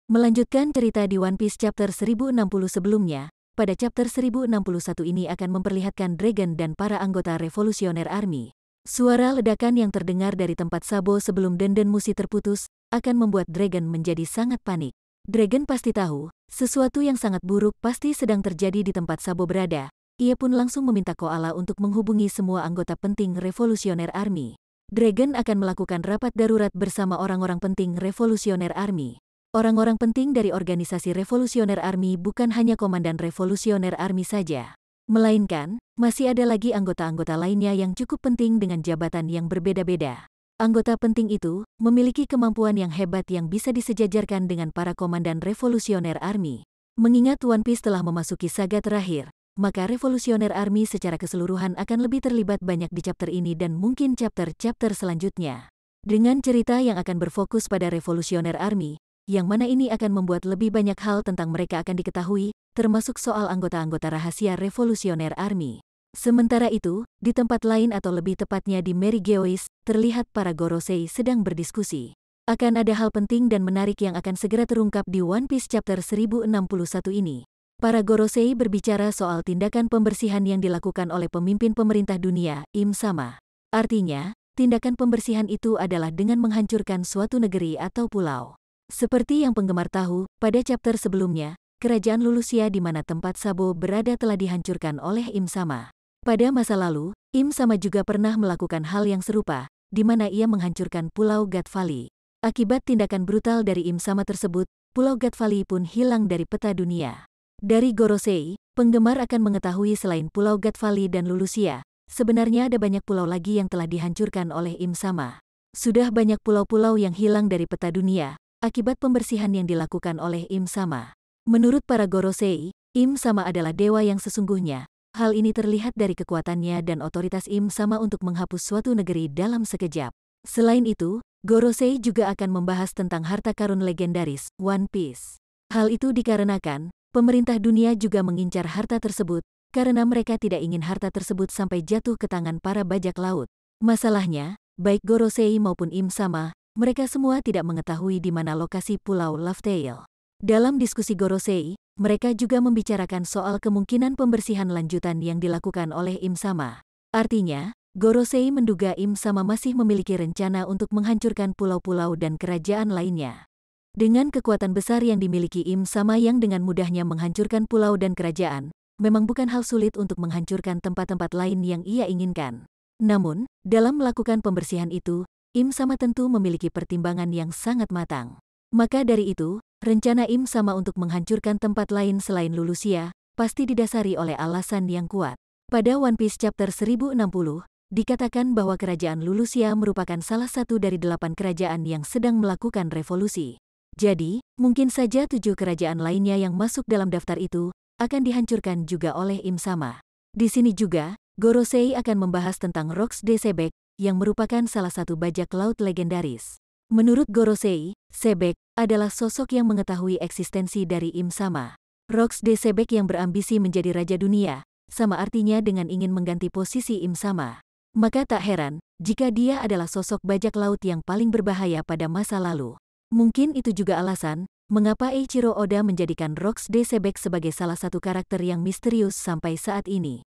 Melanjutkan cerita di One Piece chapter 1060 sebelumnya, pada chapter 1061 ini akan memperlihatkan Dragon dan para anggota Revolusioner Army. Suara ledakan yang terdengar dari tempat Sabo sebelum Denden Mushi terputus, akan membuat Dragon menjadi sangat panik. Dragon pasti tahu, sesuatu yang sangat buruk pasti sedang terjadi di tempat Sabo berada. Ia pun langsung meminta Koala untuk menghubungi semua anggota penting Revolusioner Army. Dragon akan melakukan rapat darurat bersama orang-orang penting Revolusioner Army. Orang-orang penting dari organisasi Revolusioner Army bukan hanya Komandan Revolusioner Army saja, melainkan masih ada lagi anggota-anggota lainnya yang cukup penting dengan jabatan yang berbeda-beda. Anggota penting itu memiliki kemampuan yang hebat yang bisa disejajarkan dengan para Komandan Revolusioner Army. Mengingat One Piece telah memasuki saga terakhir, maka Revolusioner Army secara keseluruhan akan lebih terlibat banyak di chapter ini dan mungkin chapter-chapter selanjutnya. Dengan cerita yang akan berfokus pada Revolusioner Army, yang mana ini akan membuat lebih banyak hal tentang mereka akan diketahui, termasuk soal anggota-anggota rahasia Revolusioner Army. Sementara itu, di tempat lain atau lebih tepatnya di Mary Geois, terlihat para Gorosei sedang berdiskusi. Akan ada hal penting dan menarik yang akan segera terungkap di One Piece chapter 1061 ini. Para Gorosei berbicara soal tindakan pembersihan yang dilakukan oleh pemimpin pemerintah dunia, Im Sama. Artinya, tindakan pembersihan itu adalah dengan menghancurkan suatu negeri atau pulau. Seperti yang penggemar tahu, pada chapter sebelumnya, kerajaan Lulusia di mana tempat Sabo berada telah dihancurkan oleh Im Sama. Pada masa lalu, Im Sama juga pernah melakukan hal yang serupa, di mana ia menghancurkan Pulau God Valley. Akibat tindakan brutal dari Im Sama tersebut, Pulau God Valley pun hilang dari peta dunia. Dari Gorosei, penggemar akan mengetahui selain Pulau God Valley dan Lulusia, sebenarnya ada banyak pulau lagi yang telah dihancurkan oleh Im Sama. Sudah banyak pulau-pulau yang hilang dari peta dunia akibat pembersihan yang dilakukan oleh Im Sama. Menurut para Gorosei, Im Sama adalah dewa yang sesungguhnya. Hal ini terlihat dari kekuatannya dan otoritas Im Sama untuk menghapus suatu negeri dalam sekejap. Selain itu, Gorosei juga akan membahas tentang harta karun legendaris, One Piece. Hal itu dikarenakan, pemerintah dunia juga mengincar harta tersebut, karena mereka tidak ingin harta tersebut sampai jatuh ke tangan para bajak laut. Masalahnya, baik Gorosei maupun Im Sama, mereka semua tidak mengetahui di mana lokasi Pulau Laugh-Tale. Dalam diskusi Gorosei, mereka juga membicarakan soal kemungkinan pembersihan lanjutan yang dilakukan oleh Im Sama. Artinya, Gorosei menduga Im Sama masih memiliki rencana untuk menghancurkan pulau-pulau dan kerajaan lainnya. Dengan kekuatan besar yang dimiliki Im Sama yang dengan mudahnya menghancurkan pulau dan kerajaan, memang bukan hal sulit untuk menghancurkan tempat-tempat lain yang ia inginkan. Namun, dalam melakukan pembersihan itu, Im Sama tentu memiliki pertimbangan yang sangat matang. Maka dari itu, rencana Im Sama untuk menghancurkan tempat lain selain Lulusia, pasti didasari oleh alasan yang kuat. Pada One Piece chapter 1060, dikatakan bahwa kerajaan Lulusia merupakan salah satu dari 8 kerajaan yang sedang melakukan revolusi. Jadi, mungkin saja 7 kerajaan lainnya yang masuk dalam daftar itu, akan dihancurkan juga oleh Im Sama. Di sini juga, Gorosei akan membahas tentang Rox de Sebek, yang merupakan salah satu bajak laut legendaris. Menurut Gorosei, Sebek adalah sosok yang mengetahui eksistensi dari Im Sama. Rox de Sebek yang berambisi menjadi raja dunia, sama artinya dengan ingin mengganti posisi Im Sama. Maka tak heran, jika dia adalah sosok bajak laut yang paling berbahaya pada masa lalu. Mungkin itu juga alasan, mengapa Eiichiro Oda menjadikan Rox de Sebek sebagai salah satu karakter yang misterius sampai saat ini.